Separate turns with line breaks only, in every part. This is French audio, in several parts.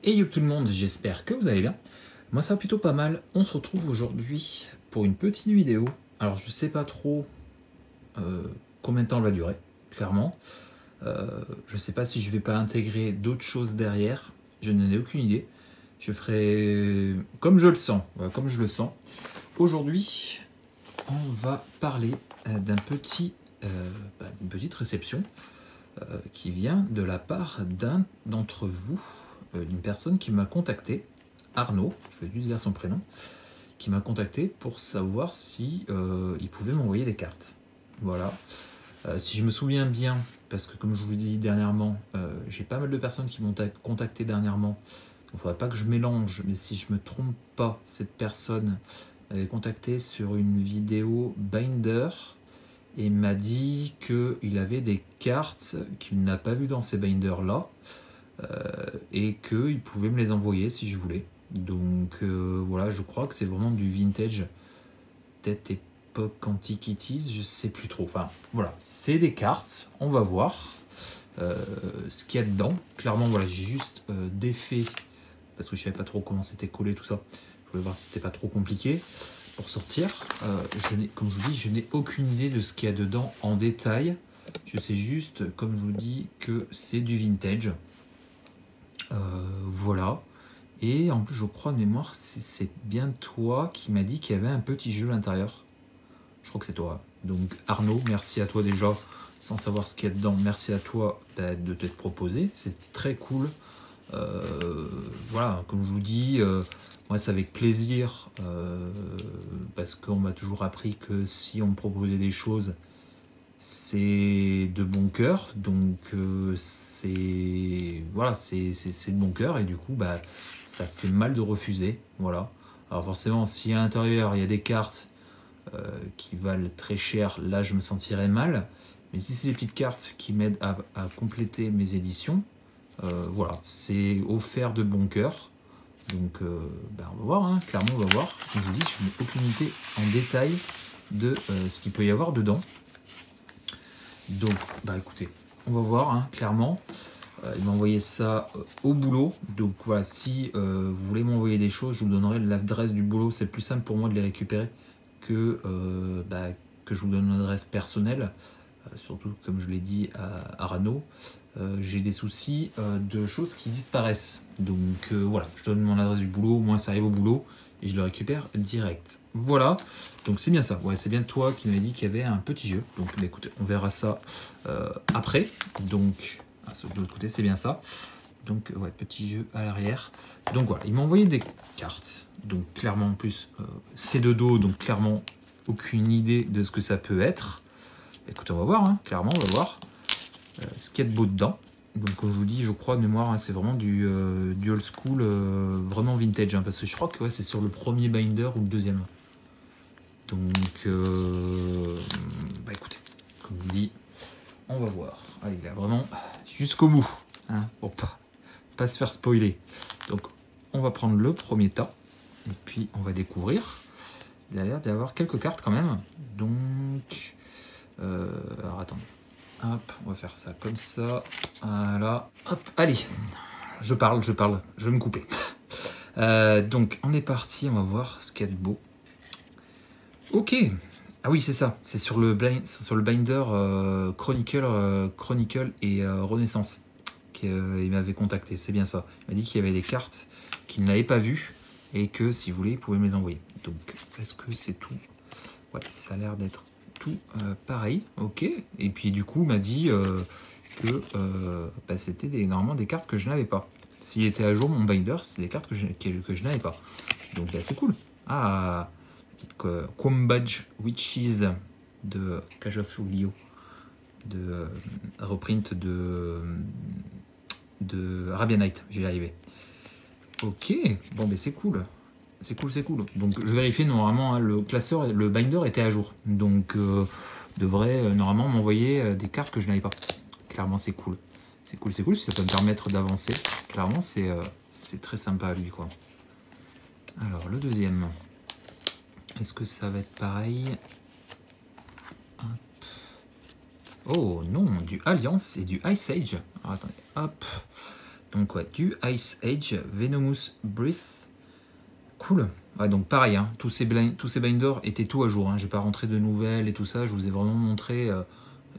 Hey yo tout le monde, j'espère que vous allez bien. Moi ça va plutôt pas mal. On se retrouve aujourd'hui pour une petite vidéo. Alors je sais pas trop combien de temps elle va durer, clairement. Je sais pas si je vais pas intégrer d'autres choses derrière. Je n'en ai aucune idée. Je ferai comme je le sens. Voilà, comme je le sens. Aujourd'hui, on va parler d'une petite réception qui vient de la part d'un d'entre vous, d'une personne qui m'a contacté, Arnaud, je vais juste dire son prénom, qui m'a contacté pour savoir si il pouvait m'envoyer des cartes. Voilà. Si je me souviens bien, parce que comme je vous l'ai dit dernièrement, j'ai pas mal de personnes qui m'ont contacté dernièrement. Il ne faudrait pas que je mélange, mais si je me trompe pas, cette personne m'avait contacté sur une vidéo Binder et m'a dit qu'il avait des cartes qu'il n'a pas vues dans ces binders là et qu'il pouvait me les envoyer si je voulais. Donc voilà, je crois que c'est vraiment du vintage, peut-être époque Antiquities, je sais plus trop. Enfin voilà, c'est des cartes, on va voir ce qu'il y a dedans. Clairement voilà, j'ai juste défait parce que je savais pas trop comment c'était collé tout ça. Je voulais voir si c'était pas trop compliqué pour sortir. Comme je vous dis, je n'ai aucune idée de ce qu'il y a dedans en détail. Je sais juste, comme je vous dis, que c'est du vintage. Voilà. Et en plus, je crois de mémoire, c'est bien toi qui m'a dit qu'il y avait un petit jeu à l'intérieur. Je crois que c'est toi. Donc Arnaud, merci à toi déjà, sans savoir ce qu'il y a dedans. Merci à toi de t'être proposé. C'est très cool. Voilà, comme je vous dis, moi c'est avec plaisir parce qu'on m'a toujours appris que si on me proposait des choses, c'est de bon cœur. Donc c'est voilà, c'est de bon cœur et du coup bah ça fait mal de refuser. Voilà. Alors forcément, si à l'intérieur il y a des cartes qui valent très cher, là je me sentirais mal. Mais si c'est des petites cartes qui m'aident à compléter mes éditions, voilà, c'est offert de bon cœur. Donc on va voir, hein, clairement on va voir. Comme je vous dis, je n'ai aucune idée en détail de ce qu'il peut y avoir dedans. Donc bah écoutez, on va voir, hein, clairement. Il m'a envoyé ça au boulot. Donc voilà, si vous voulez m'envoyer des choses, je vous donnerai l'adresse du boulot. C'est plus simple pour moi de les récupérer que je vous donne une adresse personnelle. Surtout comme je l'ai dit à Arnaud. J'ai des soucis de choses qui disparaissent. Donc voilà, je donne mon adresse du boulot, au moins ça arrive au boulot et je le récupère direct. Voilà, donc c'est bien ça. Ouais, c'est bien toi qui m'avais dit qu'il y avait un petit jeu. Donc bah, écoutez, on verra ça après. Donc, de l'autre côté, c'est bien ça. Donc ouais, petit jeu à l'arrière. Donc voilà, il m'a envoyé des cartes. Donc clairement en plus, c'est de dos, donc clairement aucune idée de ce que ça peut être. Écoutez, on va voir, hein. Clairement, on va voir ce qu'il y a de beau dedans. Donc, comme je vous dis, je crois de mémoire, hein, c'est vraiment du old school, vraiment vintage, hein, parce que je crois que ouais, c'est sur le premier binder ou le deuxième. Donc, bah écoutez, comme je vous dis, on va voir. Ah, il a vraiment jusqu'au bout, hein, pour pas se faire spoiler. Donc, on va prendre le premier tas, et puis on va découvrir. Il a l'air d'y avoir quelques cartes quand même. Donc, alors attendez. Hop, on va faire ça comme ça. Voilà. Hop, allez. Je parle, je vais me couper. Donc, on est parti. On va voir ce qu'il y a de beau. Ok. Ah oui, c'est ça. C'est sur le binder Chronicle et Renaissance qu'il m'avait contacté. C'est bien ça. Il m'a dit qu'il y avait des cartes qu'il n'avait pas vues et que si vous voulez, il pouvait me les envoyer. Donc, est-ce que c'est tout? Ouais, ça a l'air d'être tout pareil, ok. Et puis du coup, m'a dit que c'était normalement des cartes que je n'avais pas. S'il était à jour, mon binder, c'était des cartes que je n'avais pas. Donc c'est cool. Ah, petite Quombadge Witches de Cage of Oglio, de reprint de Arabian Night, j'y arrivé. Ok, bon, ben c'est cool. C'est cool, c'est cool. Donc je vérifie normalement, hein, le classeur, le binder était à jour. Donc devrait normalement m'envoyer des cartes que je n'avais pas. Clairement c'est cool. C'est cool, c'est cool, ça peut me permettre d'avancer. Clairement c'est très sympa à lui quoi. Alors le deuxième. Est-ce que ça va être pareil? Hop. Oh non, du Alliance et du Ice Age. Alors, attendez, hop. Donc ouais, du Ice Age Venomous Breath. Cool. Ouais, donc pareil, hein, tous ces binders étaient tout à jour. Hein. Je n'ai pas rentré de nouvelles et tout ça. Je vous ai vraiment montré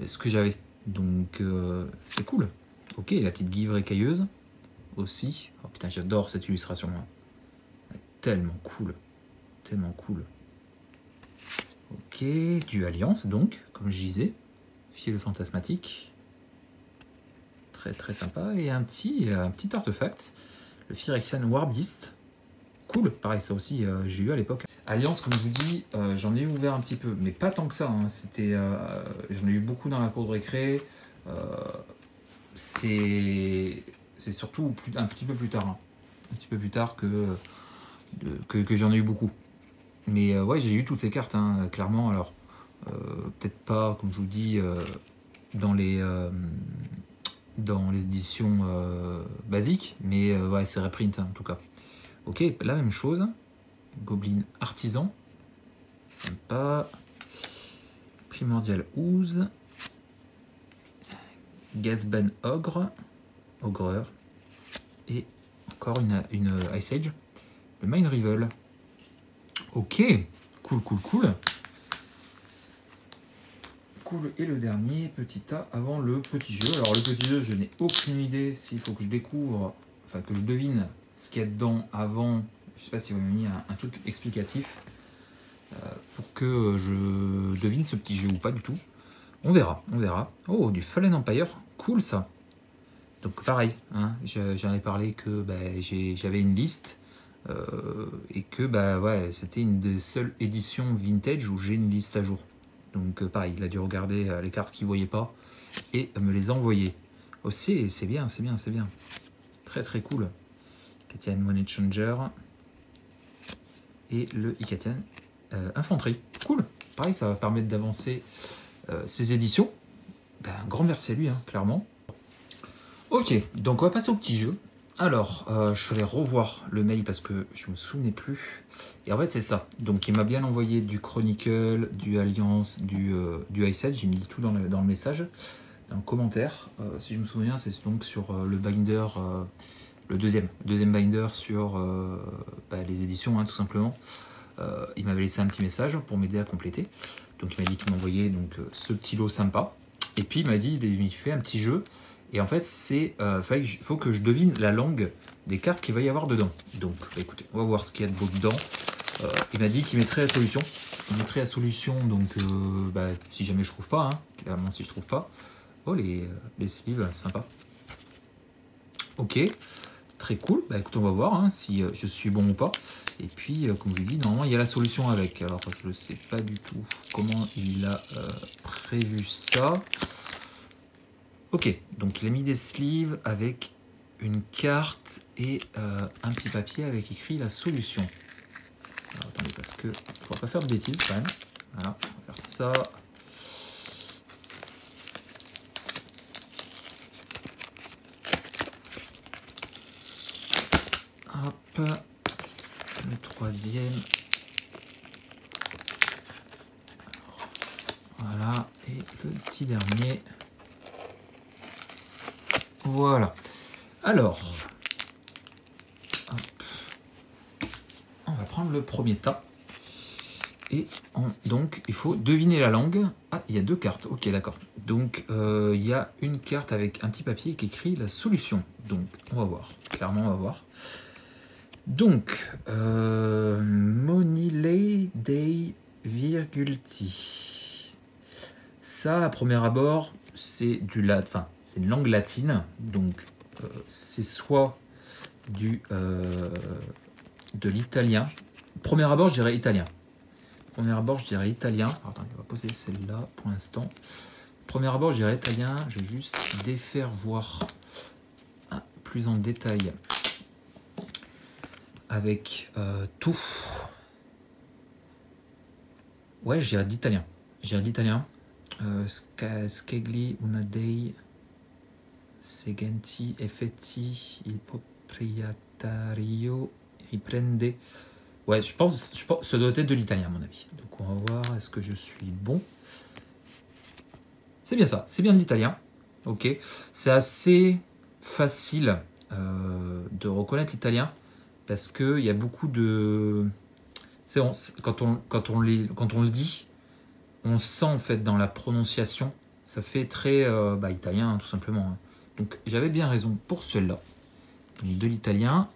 ce que j'avais. Donc c'est cool. Ok, la petite Guivre écailleuse aussi. Oh putain, j'adore cette illustration. Hein. Tellement cool. Tellement cool. Ok, du Alliance donc, comme je disais. Fiel fantasmatique. Très très sympa. Et un petit artefact. Le Phyrexian Warbeast. Cool, pareil, ça aussi, j'ai eu à l'époque. Alliance, comme je vous dis, j'en ai ouvert un petit peu, mais pas tant que ça. Hein. J'en ai eu beaucoup dans la cour de récré. C'est surtout un petit peu plus tard. Hein. Un petit peu plus tard que j'en ai eu beaucoup. Mais ouais, j'ai eu toutes ces cartes, hein, clairement. Alors, peut-être pas, comme je vous dis, dans les éditions basiques, mais ouais, c'est reprint, hein, en tout cas. Ok, la même chose. Goblin Artisan. Sympa. Primordial Ooze. Gasban Ogre. Ogreur. Et encore une Ice Age. Le Mind Rival. Ok, cool, cool, cool. Cool, et le dernier, petit A avant le petit jeu. Alors le petit jeu, je n'ai aucune idée s'il faut que je découvre, enfin que je devine ce qu'il y a dedans avant. Je sais pas si vous m'avez mis un truc explicatif pour que je devine ce petit jeu ou pas du tout. On verra, on verra. Oh, du Fallen Empire, cool ça. Donc pareil, hein, j'en ai parlé que bah, j'avais une liste et que bah, ouais, c'était une des seules éditions vintage où j'ai une liste à jour. Donc pareil, il a dû regarder les cartes qu'il ne voyait pas et me les envoyer. Oh, c'est bien, c'est bien, c'est bien. Très très cool. Icatian Money Changer. Et le Icatian Infanterie. Cool. Pareil, ça va permettre d'avancer ces éditions. Ben, un grand merci à lui, hein, clairement. Ok, donc on va passer au petit jeu. Alors, je vais revoir le mail parce que je me souvenais plus. Et en fait, c'est ça. Donc, il m'a bien envoyé du Chronicle, du Alliance, du Ice Age. J'ai mis tout dans le message, dans le commentaire. Si je me souviens, c'est donc sur le binder, le deuxième binder sur bah, les éditions, hein, tout simplement. Il m'avait laissé un petit message pour m'aider à compléter. Donc, il m'a dit qu'il m'envoyait ce petit lot sympa. Et puis, il m'a dit il fait un petit jeu. Et en fait, il faut que je devine la langue des cartes qu'il va y avoir dedans. Donc, bah, écoutez, on va voir ce qu'il y a de beau dedans. Il m'a dit qu'il mettrait la solution. Il mettrait la solution, donc, bah, si jamais je trouve pas, hein, clairement, si je trouve pas. Oh, les sleeves, sympa. Ok, très cool. Bah, écoutez, on va voir hein, si je suis bon ou pas. Et puis, comme je vous dis, normalement, il y a la solution avec. Alors, je ne sais pas du tout comment il a prévu ça. Ok, donc il a mis des sleeves avec une carte et un petit papier avec écrit la solution. Alors, attendez, parce que faut pas faire de bêtises quand même. Voilà, on va faire ça. Hop, le troisième. Voilà, et le petit dernier. Voilà. Alors, hop. On va prendre le premier tas. Et donc, il faut deviner la langue. Ah, il y a deux cartes. Ok, d'accord. Donc, il y a une carte avec un petit papier qui écrit la solution. Donc, on va voir. Clairement, on va voir. Donc, Monile dei Virgulti. Ça, à premier abord, c'est c'est une langue latine. Donc, c'est soit de l'italien. Premier abord, je dirais italien. Premier abord, je dirais italien. Alors, attendez, on va poser celle-là pour l'instant. Premier abord, je dirais italien. Je vais juste défaire, voir plus en détail avec tout. Ouais, je dirais d'italien. Je dirais d'italien. Scegli una dei seguenti effetti il proprietario riprende. Ouais, je pense ça doit être de l'italien à mon avis. Donc on va voir, est-ce que je suis bon? C'est bien ça, c'est bien de l'italien. Ok, c'est assez facile de reconnaître l'italien parce qu'il y a beaucoup de... Quand on le dit, on sent en fait dans la prononciation, ça fait très italien hein, tout simplement. Hein. Donc j'avais bien raison pour celle-là. Donc de l'italien.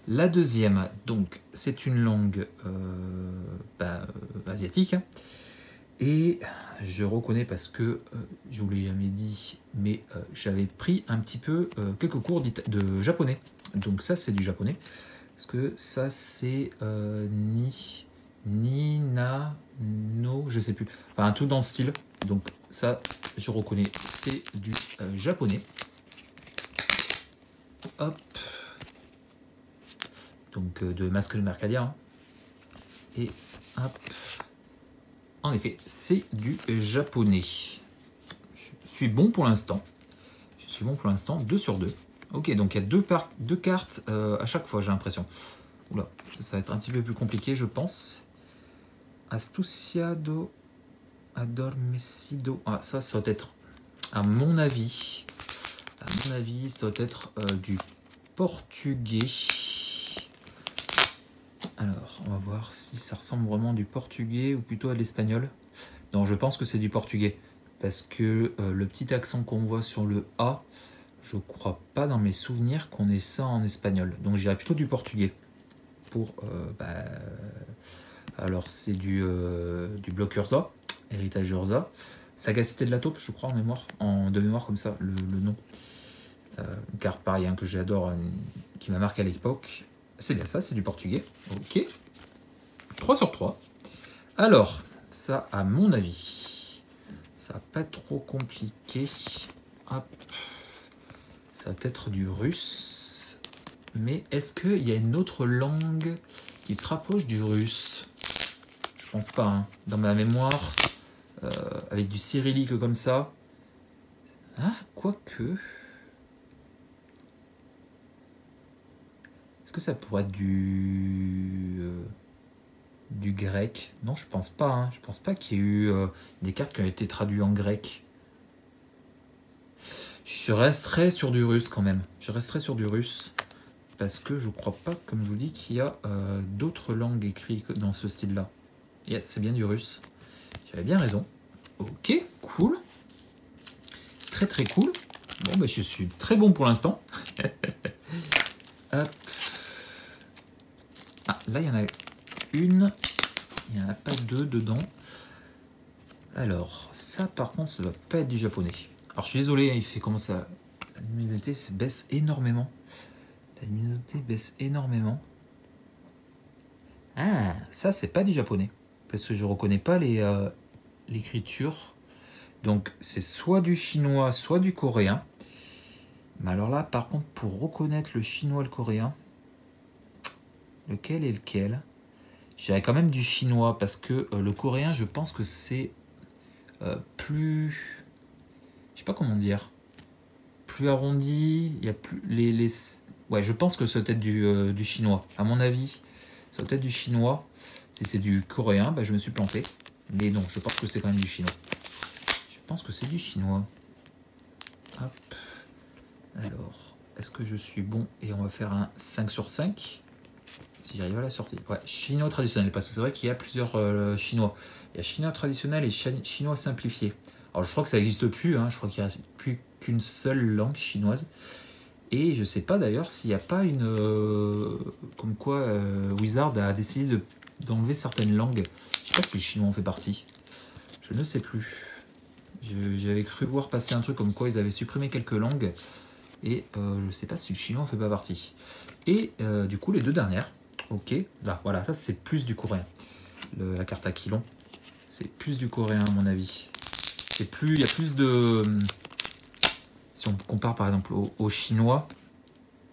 La deuxième, donc c'est une langue asiatique. Hein. Et je reconnais parce que je vous l'ai jamais dit, mais j'avais pris un petit peu quelques cours de japonais. Donc ça c'est du japonais. Parce que ça c'est ni, na, no, je sais plus. Enfin un truc dans le style. Donc ça je reconnais, c'est du japonais. Hop. Donc de Masque Mercadia. Hein. Et hop. En effet, c'est du japonais. Je suis bon pour l'instant. 2 sur 2. Ok, donc il y a deux cartes à chaque fois, j'ai l'impression. Oula, ça va être un petit peu plus compliqué, je pense. Astuciado Adormecido. Ah, ça doit être, à mon avis, ça doit être du portugais. Alors, on va voir si ça ressemble vraiment du portugais ou plutôt à l'espagnol. Non, je pense que c'est du portugais. Parce que le petit accent qu'on voit sur le A, je crois pas dans mes souvenirs qu'on ait ça en espagnol. Donc j'irais plutôt du portugais. Pour, alors c'est du bloc Urza, héritage Urza. Sagacité de la taupe, je crois, de mémoire comme ça, le nom. Une carte pareil hein, que j'adore, qui m'a marqué à l'époque. C'est bien ça, c'est du portugais. Ok. 3 sur 3. Alors, ça, à mon avis, ça va pas être trop compliqué. Hop. Ça va être du russe. Mais est-ce qu'il y a une autre langue qui se rapproche du russe? Je pense pas. Hein. Dans ma mémoire, avec du cyrillique comme ça. Ah, quoique... Est-ce que ça pourrait être du grec? Non, je pense pas. Hein. Je pense pas qu'il y ait eu des cartes qui ont été traduites en grec. Je resterai sur du russe quand même. Je resterai sur du russe. Parce que je crois pas, comme je vous dis, qu'il y a d'autres langues écrites dans ce style-là. Yes, c'est bien du russe. J'avais bien raison. Ok, cool. Très très cool. Bon, je suis très bon pour l'instant. Hop. Ah, là, il y en a une. Il n'y en a pas deux dedans. Alors, ça, par contre, ça ne doit pas être du japonais. Alors, je suis désolé, il fait comment ça... La luminosité baisse énormément. La luminosité baisse énormément. Ah, ça, c'est pas du japonais. Parce que je ne reconnais pas l'écriture. Donc, c'est soit du chinois, soit du coréen. Mais alors là, par contre, pour reconnaître le chinois et le coréen... Lequel est lequel? J'irais quand même du chinois parce que le coréen, je pense que c'est plus... Je sais pas comment dire. Plus arrondi. Il y a plus... Ouais, je pense que ça doit être du chinois. À mon avis, ça doit être du chinois. Si c'est du coréen, je me suis planté. Mais non, je pense que c'est quand même du chinois. Je pense que c'est du chinois. Hop. Alors, est-ce que je suis bon? Et on va faire un 5 sur 5. Si j'arrive à la sortie. Ouais, chinois traditionnel, parce que c'est vrai qu'il y a plusieurs chinois. Il y a chinois traditionnel et chinois simplifié. Alors je crois que ça n'existe plus, hein. Je crois qu'il n'y a plus qu'une seule langue chinoise. Et je ne sais pas d'ailleurs s'il n'y a pas une... comme quoi Wizard a décidé d'enlever certaines langues. Je ne sais pas si le chinois en fait partie. Je ne sais plus. J'avais cru voir passer un truc comme quoi ils avaient supprimé quelques langues. Et je ne sais pas si le chinois en fait pas partie. Et du coup, les deux dernières. Ok, là, voilà, ça c'est plus du coréen. La carte Aquilon, c'est plus du coréen à mon avis. C'est plus, il y a plus de... Si on compare par exemple au chinois,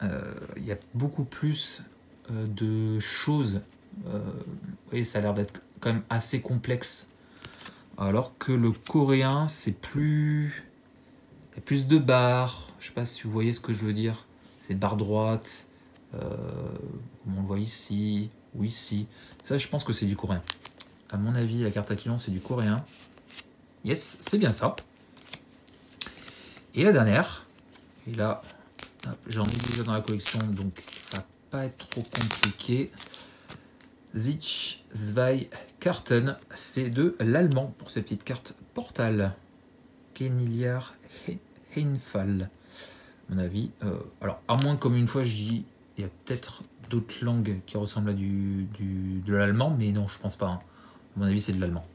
il y a beaucoup plus de choses. Vous voyez, ça a l'air d'être quand même assez complexe. Alors que le coréen, c'est plus... Il y a plus de barres. Je ne sais pas si vous voyez ce que je veux dire. C'est barre droite. Comme on le voit ici ou ici. Ça, je pense que c'est du coréen. À mon avis, la carte Aquilon, c'est du coréen. Yes, c'est bien ça. Et la dernière. Et là, J'en ai déjà dans la collection, donc ça va pas être trop compliqué. Sich, Zwei, Karten, c'est de l'allemand pour ces petites cartes Portal. Keniliar, Heinfall. À mon avis, alors à moins comme une fois je dis, il y a peut-être d'autres langues qui ressemblent à de l'allemand, mais non, je pense pas. Hein. À mon avis, c'est de l'allemand.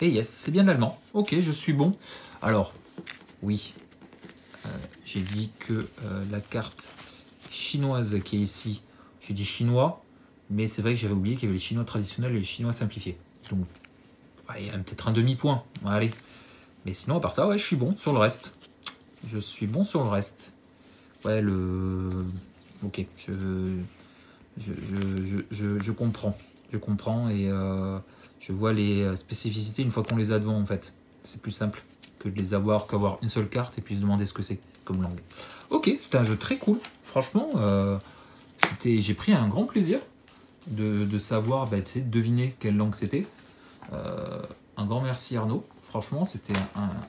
Et yes, c'est bien de l'allemand. Ok, je suis bon. Alors, oui, j'ai dit que la carte chinoise qui est ici, j'ai dit chinois, mais c'est vrai que j'avais oublié qu'il y avait les chinois traditionnels et les chinois simplifiés. Donc, allez, peut-être un demi-point. Allez. Mais sinon, à part ça, ouais, je suis bon sur le reste. Je suis bon sur le reste. Ouais, ok, je comprends. Je comprends et je vois les spécificités une fois qu'on les a devant, en fait. C'est plus simple que de les avoir, qu'avoir une seule carte et puis se demander ce que c'est comme langue. Ok, c'était un jeu très cool. Franchement, j'ai pris un grand plaisir de savoir, de deviner quelle langue c'était. Un grand merci Arnaud. Franchement, c'était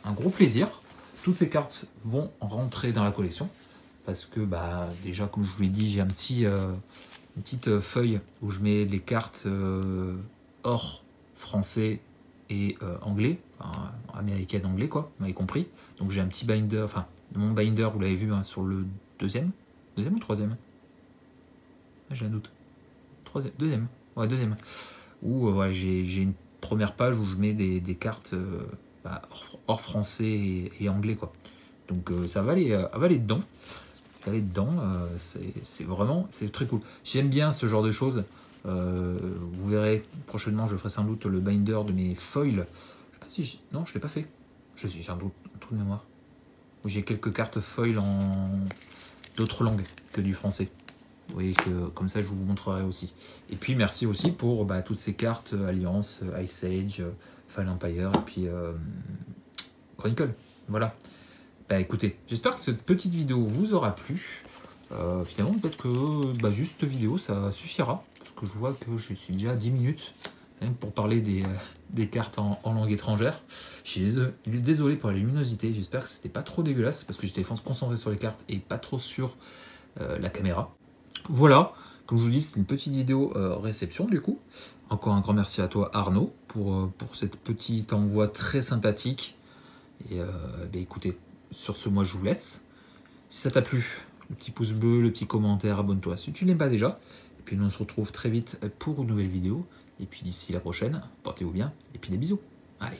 un gros plaisir. Toutes ces cartes vont rentrer dans la collection. Parce que déjà, comme je vous l'ai dit, j'ai une petite feuille où je mets les cartes hors français et anglais, enfin, américaine anglais quoi, vous m'avez compris. Donc j'ai un petit binder, enfin mon binder vous l'avez vu hein, sur le deuxième ou troisième, j'ai un doute, deuxième, ouais deuxième, où j'ai une première page où je mets des cartes hors français et anglais quoi. Donc ça va aller dedans. C'est vraiment très cool. J'aime bien ce genre de choses. Vous verrez prochainement, je ferai sans doute le binder de mes foils. Je sais pas si non, je l'ai pas fait. J'ai un trou de mémoire. J'ai quelques cartes foil en d'autres langues que du français. Vous voyez que comme ça, je vous montrerai aussi. Et puis merci aussi pour toutes ces cartes Alliance, Ice Age, Fall Empire et puis Chronicle. Voilà. Écoutez, j'espère que cette petite vidéo vous aura plu. Finalement, peut-être que juste cette vidéo, ça suffira. Parce que je vois que je suis déjà à 10 minutes pour parler des cartes en langue étrangère. Je suis désolé pour la luminosité. J'espère que c'était pas trop dégueulasse. Parce que j'étais concentré sur les cartes et pas trop sur la caméra. Voilà. Comme je vous dis, c'est une petite vidéo réception du coup. Encore un grand merci à toi Arnaud pour cette petite envoi très sympathique. Et écoutez, sur ce, moi je vous laisse. Si ça t'a plu, le petit pouce bleu, le petit commentaire, abonne-toi si tu ne l'aimes pas déjà. Et puis nous on se retrouve très vite pour une nouvelle vidéo. Et puis d'ici la prochaine, portez-vous bien et puis des bisous. Allez.